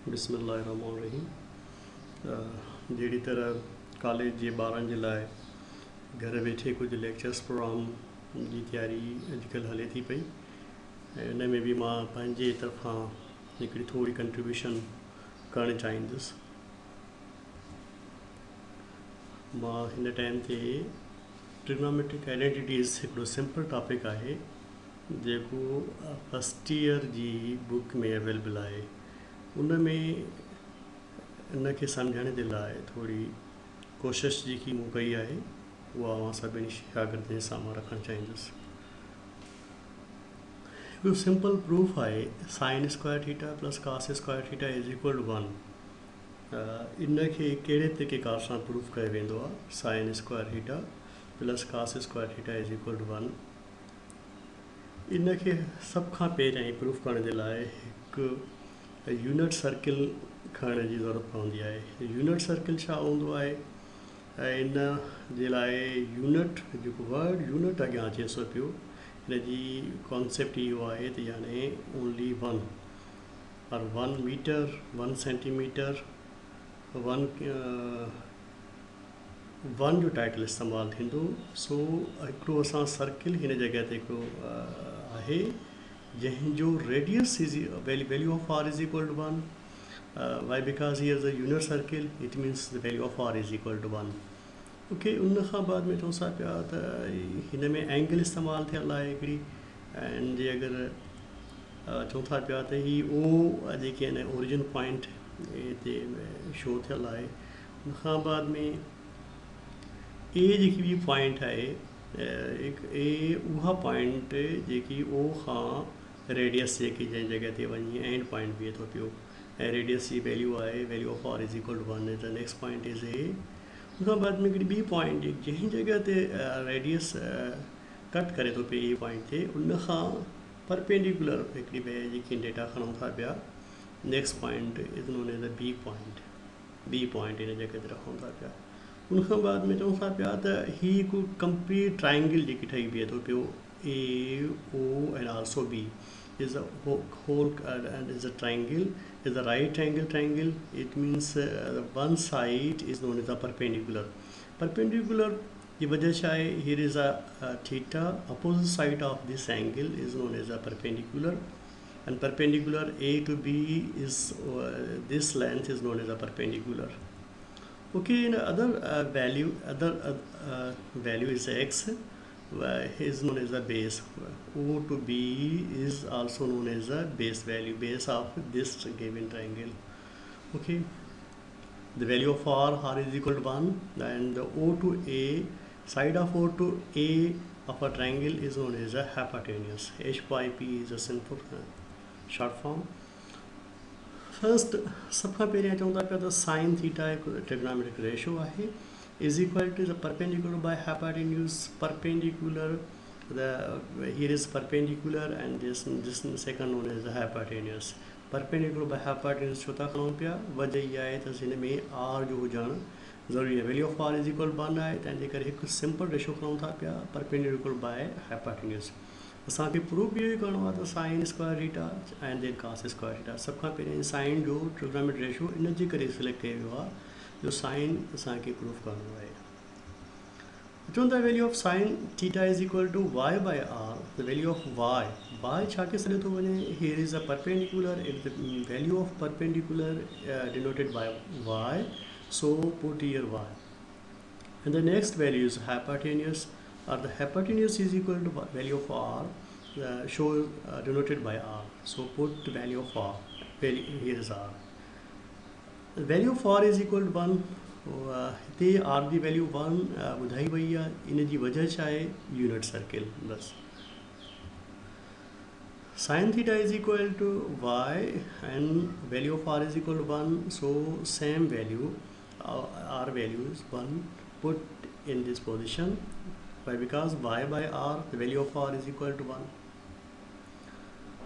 बिस्मिल्लाहिर्रहमानिर्रहीम। जहिड़ी तरह कॉलेज जे ॿारनि जे लाइ घर वेठे कुझु लेक्चर्स प्रोग्राम जी तयारी अॼुकल्ह हले थी पई, ऐं इन में बि मां पंहिंजे तरफ़ां हिकिड़ी थोरी कंट्रीब्यूशन करणु चाहींदुसि। मां हिन टाइम ते ट्रिग्नोमेट्रिक आइडेंटिटीज़ हिकिड़ो सिंपल टॉपिक आहे जेको फस्ट ईयर जी बुक में अवेलेबल आहे। उन में इनखे सम्झण जे लाइ थोरी कोशिशि जेकी मूं कई आहे उहा मां सभिनी शागिर्दनि जे साम्हूं रखणु चाहींदुसि। हिकिड़ो सिंपल प्रूफ आहे sine square theta plus cos square theta is equal to 1। इनखे कहिड़े तरीक़ेकार सां प्रूफ कयो वेंदो आहे? Sine square theta plus cos square theta is equal to 1। इनखे सभ खां पहिरियों प्रूफ करण जे लाइ हिकु यूनिट सर्किल खणण जी ज़रूरत पवंदी आहे। यूनिट सर्किल छा हूंदो आहे? इन जे लाइ यूनिट जेको वर्ड यूनिट अॻियां अचे सो पियो, हिन जी कॉन्सेप्ट इहो आहे त यानी ओनली 1 और 1 मीटर 1 सेंटीमीटर 1 जो टाइटल इस्तेमालु थींदो। सो हिकिड़ो असां सर्किल हिन जॻह ते हिकिड़ो आहे जंहिंजो radius is value of r is equal to 1। Why because here is a unit circle, it means the value of r is equal to 1। Okay, उन खां बाद में चऊं पिया त हिन में एंगल इस्तेमालु थियल आहे हिकिड़ी, एंड जे अगरि चऊं था पिया त ही ओ जेके आहिनि ओरिजिन पॉइंट हिते शो थियल आहे। उन खां बाद में ए जेकी बि पॉइंट आहे, ए उहा पॉइंट जेकी ओ खां रेडियस जेकी जंहिं जॻह ते वञी एंड पॉइंट बीहे थो पियो, ऐं रेडियस जी वैल्यू आहे value of r is equal to 1। The next point is A. उन खां बाद में हिकिड़ी ॿी पॉइंट जंहिं जॻह ते रेडियस कट करे थो पिए ए पॉइंट ते, उन खां परपेंडिकुलर हिकिड़ी ॿिए जेकी डेटा खणूं था पिया, next point is known as the B point. B point हिन जॻह ते रखूं था पिया। उन खां बाद में चऊं था पिया त ही हिकु कंप्लीट ट्राइंगल जेकी ठही बीहे थो पियो, A O and also B is a whole and is a triangle, is a right angle triangle. It means one side is known as a perpendicular. Perpendicular की वजह से है, here is a theta, opposite side of this angle is known as a perpendicular, and perpendicular A to B is this length is known as a perpendicular. Okay, in other value is x, is known as the base. O to B is also known as the base value, base of this given triangle. Okay, the value of r is equal to 1, and the O to A, side of O to A of a triangle is known as a hypotenuse. H by P is a simple short form. First, सब खां पहिरियां चऊं था पिया त sine theta हिकु trigonometric ratio आहे, is equal to the perpendicular by hypotenuse. Perpendicular, here is perpendicular and this second known as the hypotenuse. Perpendicular by hypotenuse छो था खणूं पिया? वजह इहा आहे त हिन में r जो हुजणु ज़रूरी आहे। Value of r is equal 1 आहे, तंहिंजे करे हिकु सिंपल रेशो खणूं था पिया, परपेंडिकुलर बाय हाइपोटेन्यूस। असांखे प्रूफ इहो ई करिणो आहे त sine square theta and then cos square theta. सभ खां पहिरियों साइन जो ट्रिग्नोमेट्रिक रेशो इन जे करे सिलेक्ट कयो वियो आहे जो साइन असांखे प्रूफ करिणो आहे। चवनि था value of sine theta is equal to y by r, the value of y छा खे सॾियो थो वञे? Here is a perpendicular, it the value of perpendicular denoted by y, so put here y, and the next value is hypotenuse, or the hypotenuse is equal to value of r, show denoted by r, so put the value of r, here is r. The value of r is equal to 1. हिते r जी value 1 ॿुधाई वई आहे, इन जी वजह छा आहे? Unit circle. बस sine theta is equal to y and value of r is equal to 1, so same value r value is 1, put in this position, why because y by r, the value of r is equal to 1.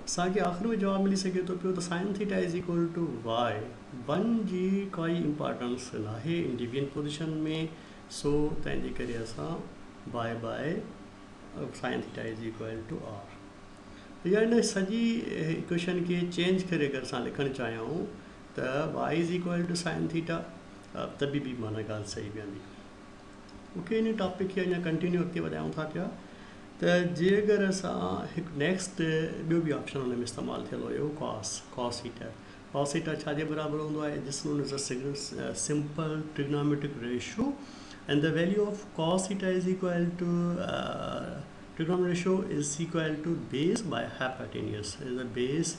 असांखे आख़िर में जवाब मिली सघे थो पियो त sine theta is equal to y. 1 जी काई इम्पॉर्टेंस न आहे इंडिविजुअल पोजिशन में, सो तंहिंजे करे असां y by sine theta is equal to r. या इन सॼी इक्वेशन खे चेंज करे अगरि असां लिखणु चाहियूं त y is equal to sine theta तभी भी माना ॻाल्हि सही वेंदी। ओके, इन टॉपिक खे अञा कंटिन्यू अॻिते वधायूं था पिया त जे अगरि असां हिकु नेक्स्ट ॿियो बि ऑप्शन हुन में इस्तेमालु थियल हुयो कॉस थीटा। कॉस थीटा छाजे बराबरि हूंदो आहे? This known is a simple trigonometric ratio and the value of cos theta is equal to trigonometric ratio is equal to base by hypotenuse, is a base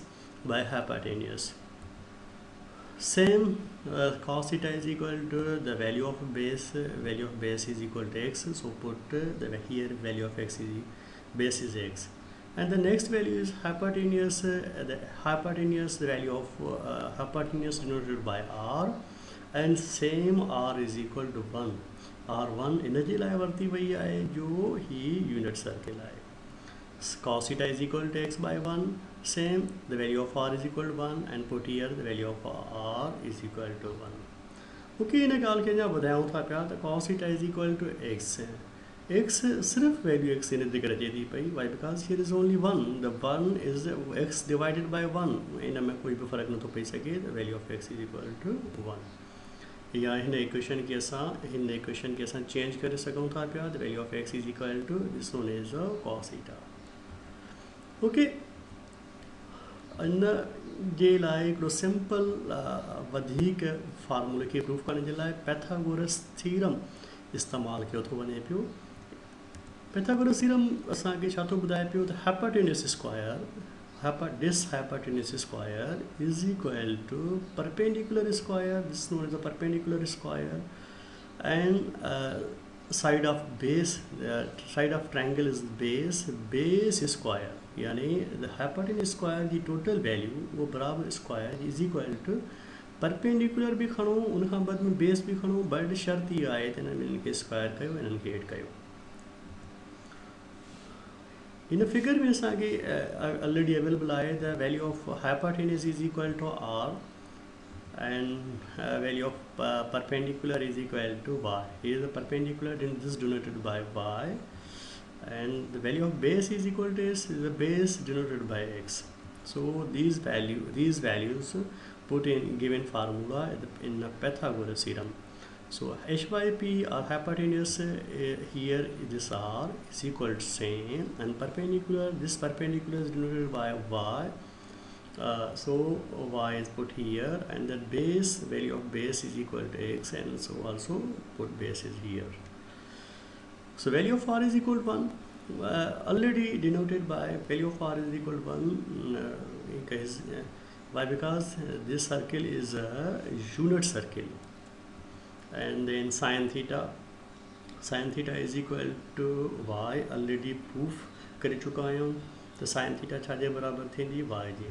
by hypotenuse. Same cos theta is equal to the value of base is equal to x, so put the here value of x is base is x, and the next value is hypotenuse, the value of hypotenuse denoted by r, and same r is equal to 1, R1 इन जे लाइ वरिती वई आहे जो ही unit circle आहे। cos theta is equal to x by 1, same the value of r is equal to 1, and put here the value of r is equal to 1. Okay, इन ॻाल्हि खे अञा वधायूं था पिया त cos theta is equal to x सिर्फ़ु value x इन ते अचे थी पई, why because here is only 1, the 1 is x divided by 1, इन में कोई बि फ़र्क़ु नथो पई सघे, the value of x is equal to 1। या हिन इक्वेशन खे असां चेंज करे सघूं था पिया, the value of x is equal to this known as cos theta. Okay, इन जे लाइ हिकिड़ो सिंपल वधीक फार्मूले खे प्रूफ करण जे लाइ पैथागोरस थीरम इस्तेमालु कयो थो वञे पियो। पैथागोरस थीरम असांखे छा थो ॿुधाए पियो त hypotenuse square is equal to perpendicular square, this known as the perpendicular square, and side of triangle is base square, यानी the hypotenuse square की total value वो बराबर square is equal to perpendicular भी खणो, उनखां बाद में base भी खणो, बट शर्त ये आहे त इन्हनि खे स्क्वायर कयो, इन्हनि खे एड कयो। इन फिगर में असांखे ऑलरेडी अवेलेबल आहे the value of hypotenuse is equal to r, and value of perpendicular is equal to y. Here the perpendicular is denoted by y, and the value of base is equal to s, is the base denoted by x. So these values put in given formula in the Pythagoras theorem. So h by p or hypotenuse here this r is equal to same, and this perpendicular is denoted by y. So y is put here, and the value of base is equal to x, and so also put base is here. So value of r is equal to 1, already denoted by value of r is equal to 1. Why? Because this circle is a unit circle, and then sin theta is equal to y, already proof करे चुका आहियूं त sin theta छाजे बराबर थींदी y जे।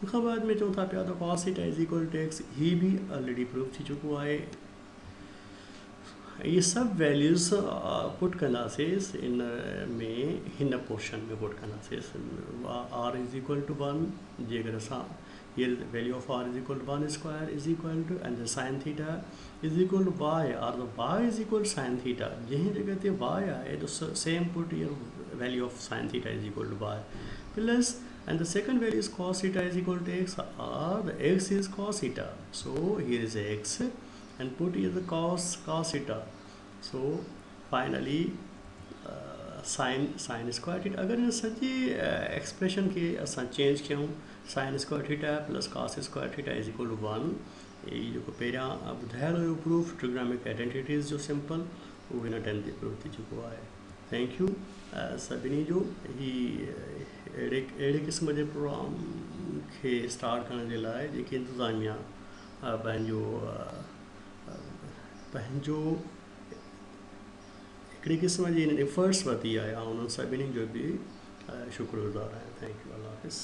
उनखां बाद में चऊं था पिया त cos theta is equal to x, ही भी ऑलरेडी प्रूफ थी चुको आहे। ये सब वैल्यूज़ पुट कंदासीं इन में, हिन पोर्शन में पुट कंदासीं। r इज़ इक्वल टू 1, जे अगरि असां here the value of r is equal to 1 square is equal to, and the sin theta is equal to y, or the y is equal to sin theta, जहीं जगह ते y आए तो same put here value of sin theta is equal to y plus, and the second value is cos theta is equal to x, or the x is cos theta, so here is x, and put here the cos theta. So finally sin square theta, अगर इन सॼी expression खे असां change कयूं, sin square theta plus cos square theta is equal to 1, ये जेको पहिरियां ॿुधायल हुयो proof trigonometric identities जो सिंपल, उहो हिन टाइम ते प्रूफ थी चुको आहे। थैंक यू सभिनी जो। ही अहिड़े क़िस्म जे प्रोग्राम खे स्टार्ट करण जे लाइ जेके इंतिज़ामिया पंहिंजो हिकिड़ी क़िस्म जी एफर्ट्स वरिती आहे, उन्हनि सभिनी जो बि शुक्रगुज़ार आहियां। थैंक यू, अल्लाह हाफ़िज़।